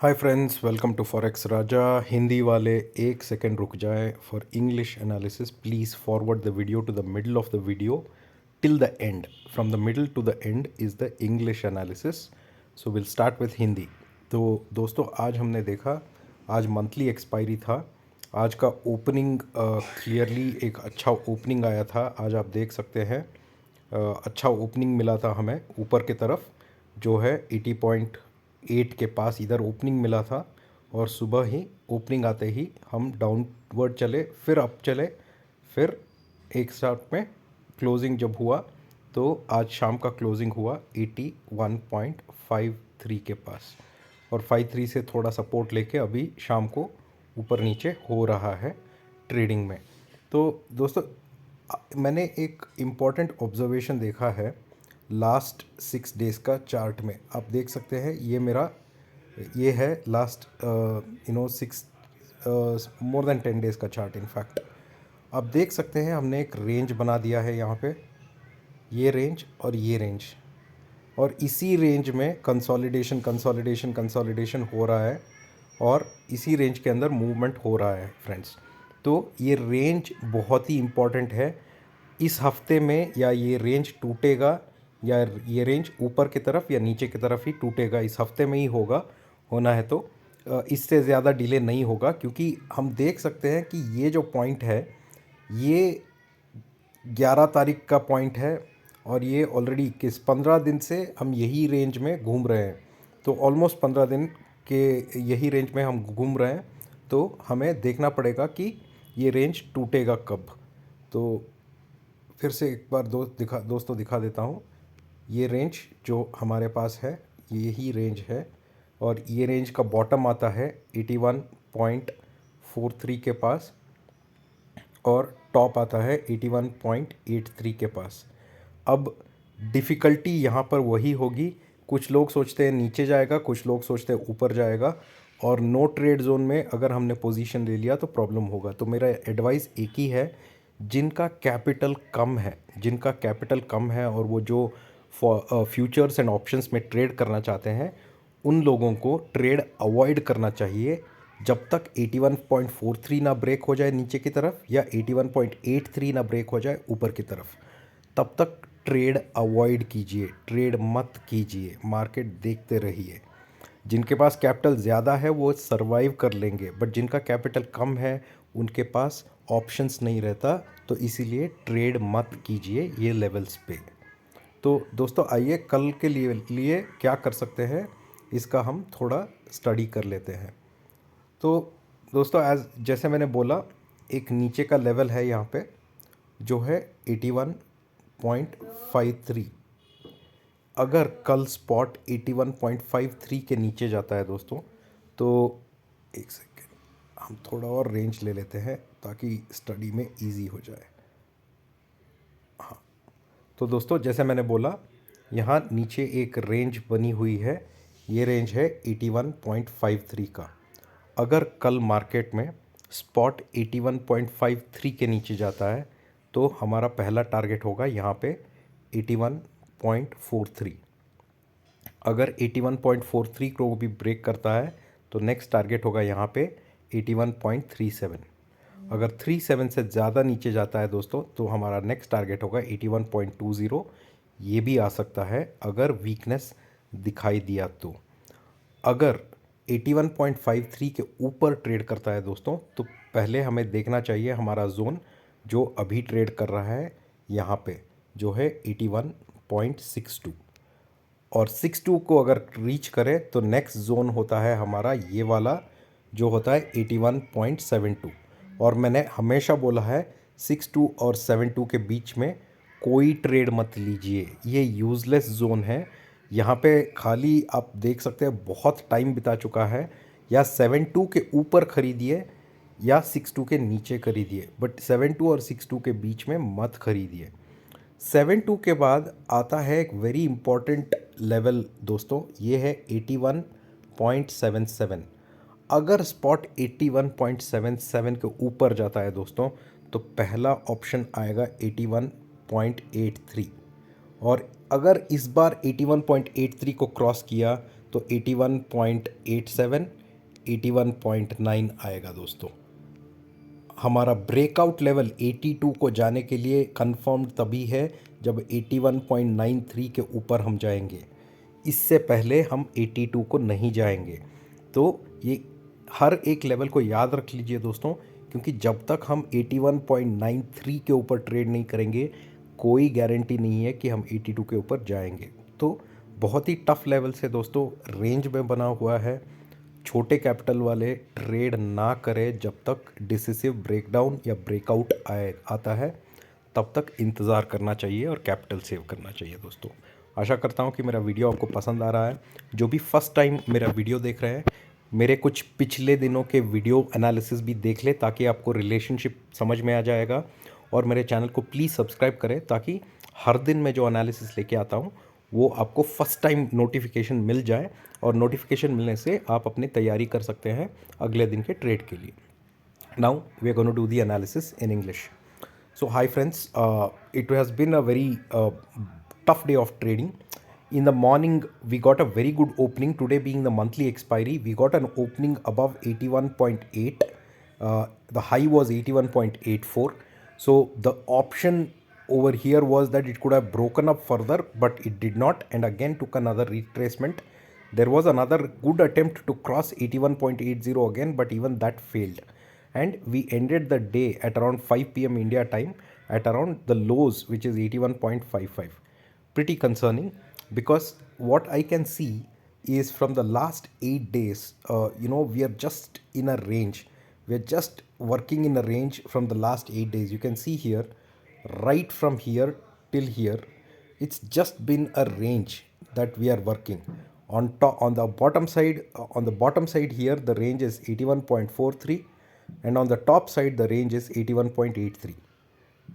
Hi friends, welcome to forex Raja. Hindi वाले एक second रुक जाए for English analysis. Please forward the video to the middle of the video till the end. From the middle to the end is the English analysis. So will start with Hindi. तो दोस्तों, आज हमने देखा, आज monthly expiry था। आज का opening clearly एक अच्छा ओपनिंग आया था। आज आप देख सकते हैं अच्छा ओपनिंग मिला था हमें ऊपर की तरफ, जो है 80.8 के पास इधर ओपनिंग मिला था। और सुबह ही ओपनिंग आते ही हम डाउनवर्ड चले, फिर अप चले, फिर एक साथ में क्लोजिंग जब हुआ तो आज शाम का क्लोजिंग हुआ 81.53 के पास। और 53 से थोड़ा सपोर्ट लेके अभी शाम को ऊपर नीचे हो रहा है ट्रेडिंग में। तो दोस्तों, मैंने एक इम्पॉर्टेंट ऑब्जर्वेशन देखा है लास्ट 6 डेज़ का चार्ट में। आप देख सकते हैं, ये है लास्ट 6 मोर देन 10 डेज़ का चार्ट। इनफैक्ट आप देख सकते हैं, हमने एक रेंज बना दिया है यहाँ पे, ये रेंज और ये रेंज, और इसी रेंज में कंसोलिडेशन कंसोलिडेशन कंसोलिडेशन हो रहा है और इसी रेंज के अंदर मूवमेंट हो रहा है फ्रेंड्स। तो ये रेंज बहुत ही इम्पॉर्टेंट है। इस हफ्ते में या ये रेंज टूटेगा या ये रेंज ऊपर की तरफ या नीचे की तरफ ही टूटेगा, इस हफ्ते में ही होगा। होना है तो इससे ज़्यादा डिले नहीं होगा, क्योंकि हम देख सकते हैं कि ये जो पॉइंट है ये 11 तारीख का पॉइंट है और ये ऑलरेडी 15 दिन से हम यही रेंज में घूम रहे हैं। तो ऑलमोस्ट 15 दिन के यही रेंज में हम घूम रहे हैं। तो हमें देखना पड़ेगा कि ये रेंज टूटेगा कब। तो फिर से एक बार दोस्तों दिखा देता हूँ। ये रेंज जो हमारे पास है, यही रेंज है, और ये रेंज का बॉटम आता है 81.43 के पास और टॉप आता है 81.83 के पास। अब डिफ़िकल्टी यहाँ पर वही होगी, कुछ लोग सोचते हैं नीचे जाएगा, कुछ लोग सोचते हैं ऊपर जाएगा, और नो ट्रेड जोन में अगर हमने पोजीशन ले लिया तो प्रॉब्लम होगा। तो मेरा एडवाइस एक ही है, जिनका कैपिटल कम है और वो जो फ्यूचर्स एंड ऑप्शंस में ट्रेड करना चाहते हैं, उन लोगों को ट्रेड अवॉइड करना चाहिए जब तक 81.43 ना ब्रेक हो जाए नीचे की तरफ या 81.83 ना ब्रेक हो जाए ऊपर की तरफ। तब तक ट्रेड अवॉइड कीजिए, ट्रेड मत कीजिए, मार्केट देखते रहिए। जिनके पास कैपिटल ज़्यादा है वो सरवाइव कर लेंगे, बट जिनका कैपिटल कम है उनके पास ऑप्शंस नहीं रहता। तो इसीलिए ट्रेड मत कीजिए ये लेवल्स पे। तो दोस्तों, आइए कल के लिए क्या कर सकते हैं, इसका हम थोड़ा स्टडी कर लेते हैं। तो दोस्तों, जैसे मैंने बोला, एक नीचे का लेवल है यहाँ पे जो है 81.53। अगर कल स्पॉट 81.53 के नीचे जाता है दोस्तों, तो एक सेकेंड, हम थोड़ा और रेंज ले लेते हैं ताकि स्टडी में इजी हो जाए। तो दोस्तों, जैसे मैंने बोला, यहाँ नीचे एक रेंज बनी हुई है, ये रेंज है 81.53 का। अगर कल मार्केट में स्पॉट 81.53 के नीचे जाता है तो हमारा पहला टारगेट होगा यहाँ पे 81.43। अगर 81.43 को भी ब्रेक करता है तो नेक्स्ट टारगेट होगा यहाँ पे 81.37। अगर 37 से ज़्यादा नीचे जाता है दोस्तों तो हमारा नेक्स्ट टारगेट होगा 81.20। ये भी आ सकता है अगर वीकनेस दिखाई दिया तो। अगर 81.53 के ऊपर ट्रेड करता है दोस्तों, तो पहले हमें देखना चाहिए हमारा जोन जो अभी ट्रेड कर रहा है यहाँ पे, जो है 81.62। और 62 को अगर रीच करे तो नेक्स्ट जोन होता है हमारा ये वाला, जो होता है 81.72। और मैंने हमेशा बोला है 62 और 72 के बीच में कोई ट्रेड मत लीजिए, ये यूज़लेस जोन है। यहाँ पे खाली आप देख सकते हैं बहुत टाइम बिता चुका है, या 72 के ऊपर खरीदिए या 62 के नीचे खरीदिए, बट 72 और 62 के बीच में मत खरीदिए। 72 के बाद आता है एक वेरी इंपॉर्टेंट लेवल दोस्तों, ये है 81.77। अगर स्पॉट 81.77 के ऊपर जाता है दोस्तों, तो पहला ऑप्शन आएगा 81.83। और अगर इस बार 81.83 को क्रॉस किया तो 81.87, 81.9 आएगा दोस्तों। हमारा ब्रेकआउट लेवल 82 को जाने के लिए कंफर्म तभी है जब 81.93 के ऊपर हम जाएंगे। इससे पहले हम 82 को नहीं जाएंगे। तो ये हर एक लेवल को याद रख लीजिए दोस्तों, क्योंकि जब तक हम 81.93 के ऊपर ट्रेड नहीं करेंगे कोई गारंटी नहीं है कि हम 82 के ऊपर जाएंगे। तो बहुत ही टफ लेवल से दोस्तों रेंज में बना हुआ है। छोटे कैपिटल वाले ट्रेड ना करें जब तक डिसिसिव ब्रेकडाउन या ब्रेकआउट आता है, तब तक इंतज़ार करना चाहिए और कैपिटल सेव करना चाहिए दोस्तों। आशा करता हूँ कि मेरा वीडियो आपको पसंद आ रहा है। जो भी फर्स्ट टाइम मेरा वीडियो देख रहे हैं, मेरे कुछ पिछले दिनों के वीडियो एनालिसिस भी देख ले ताकि आपको रिलेशनशिप समझ में आ जाएगा। और मेरे चैनल को प्लीज़ सब्सक्राइब करें ताकि हर दिन मैं जो एनालिसिस लेके आता हूँ वो आपको फर्स्ट टाइम नोटिफिकेशन मिल जाए, और नोटिफिकेशन मिलने से आप अपनी तैयारी कर सकते हैं अगले दिन के ट्रेड के लिए। Now we are gonna do the analysis in English. So hi friends, it has been a very tough day of trading. In the morning we got a very good opening. Today being the monthly expiry, we got an opening above 81.8. The high was 81.84. So the option over here was that it could have broken up further, but it did not, and again took another retracement. There was another good attempt to cross 81.80 again, but even that failed. And we ended the day at around 5 p.m. India time at around the lows, which is 81.55. Pretty concerning, because what I can see is from the last 8 days, we are just in a range. We are just working in a range from the last 8 days. You can see here, right from here till here, it's just been a range that we are working on top. On the bottom side, here the range is 81.43, and on the top side the range is 81.83.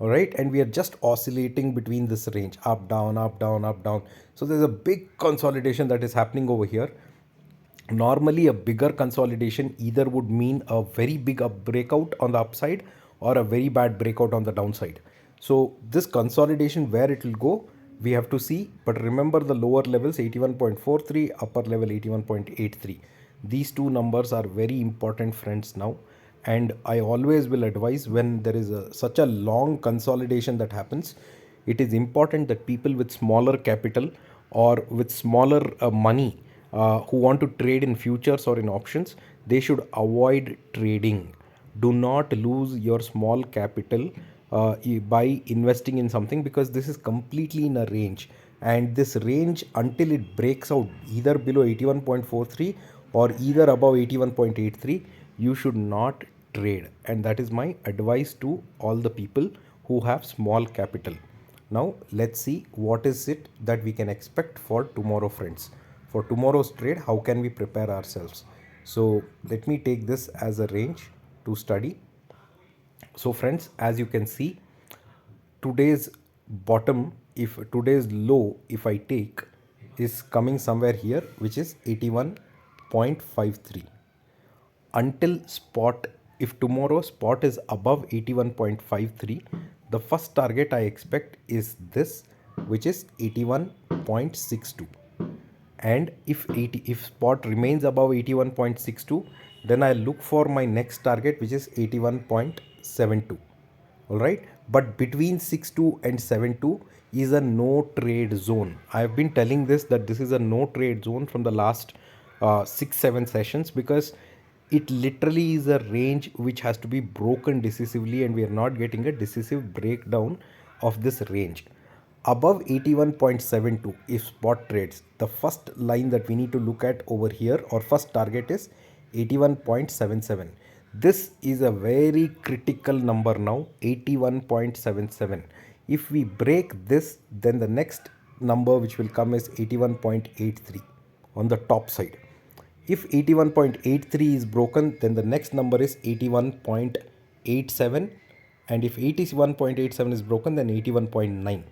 All right, and we are just oscillating between this range, up down, up down, up down. So there's a big consolidation that is happening over here. Normally a bigger consolidation either would mean a very big up breakout on the upside or a very bad breakout on the downside. So this consolidation, where it will go, we have to see. But remember the lower levels 81.43, upper level 81.83. These two numbers are very important, friends, now. And I always will advise, when there is such a long consolidation that happens, it is important that people with smaller capital or with smaller money who want to trade in futures or in options, they should avoid trading. Do not lose your small capital by investing in something, because this is completely in a range, and this range, until it breaks out either below 81.43 or either above 81.83, you should not trade. And that is my advice to all the people who have small capital. Now let's see what is it that we can expect for tomorrow, friends. For tomorrow's trade, how can we prepare ourselves? So let me take this as a range to study. So friends, as you can see, today's bottom, if today's low, if I take, is coming somewhere here, which is 81.53. Until spot, if tomorrow spot is above 81.53, the first target I expect is this, which is 81.62. And if spot remains above 81.62, then I look for my next target, which is 81.72. all right, but between 62 and 72 is a no trade zone. I have been telling this, that this is a no trade zone from the last 6-7 sessions, because it literally is a range which has to be broken decisively, and we are not getting a decisive breakdown of this range. Above 81.72, if spot trades, the first line that we need to look at over here, or first target, is 81.77. This is a very critical number now, 81.77. If we break this, then the next number which will come is 81.83 on the top side. If 81.83 is broken, then the next number is 81.87, and if 81.87 is broken, then 81.9.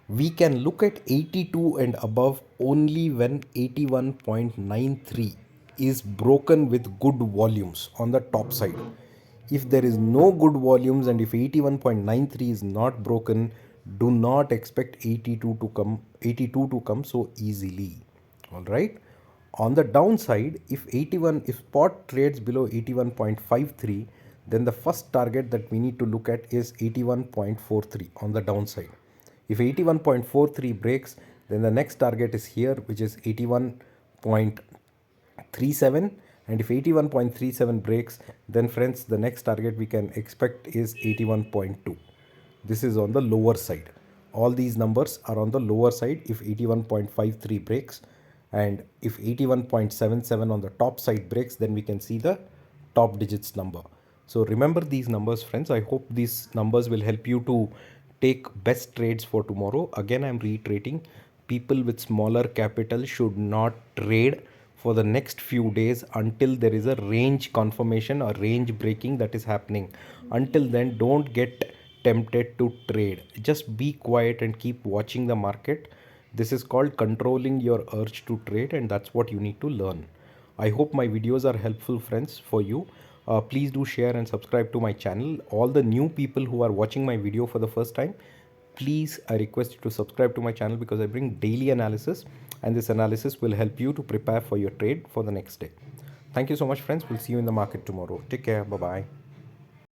We can look at 82 and above only when 81.93 is broken with good volumes on the top side. If there is no good volumes, and if 81.93 is not broken, do not expect 82 to come so easily. All right. On the downside, if spot trades below 81.53, then the first target that we need to look at is 81.43 on the downside. If 81.43 breaks, then the next target is here, which is 81.37. And if 81.37 breaks, then friends, the next target we can expect is 81.2. This is on the lower side. All these numbers are on the lower side if 81.53 breaks, and if 81.77 on the top side breaks, then we can see the top digits number. So remember these numbers, friends. I hope these numbers will help you to take best trades for tomorrow. Again, I'm reiterating, people with smaller capital should not trade for the next few days until there is a range confirmation or range breaking that is happening. Until then, don't get tempted to trade. Just be quiet and keep watching the market. This is called controlling your urge to trade, and that's what you need to learn. I hope my videos are helpful, friends, for you. Please do share and subscribe to my channel. All the new people who are watching my video for the first time, please, I request you to subscribe to my channel because I bring daily analysis, and this analysis will help you to prepare for your trade for the next day. Thank you so much, friends. We'll see you in the market tomorrow. Take care. Bye bye.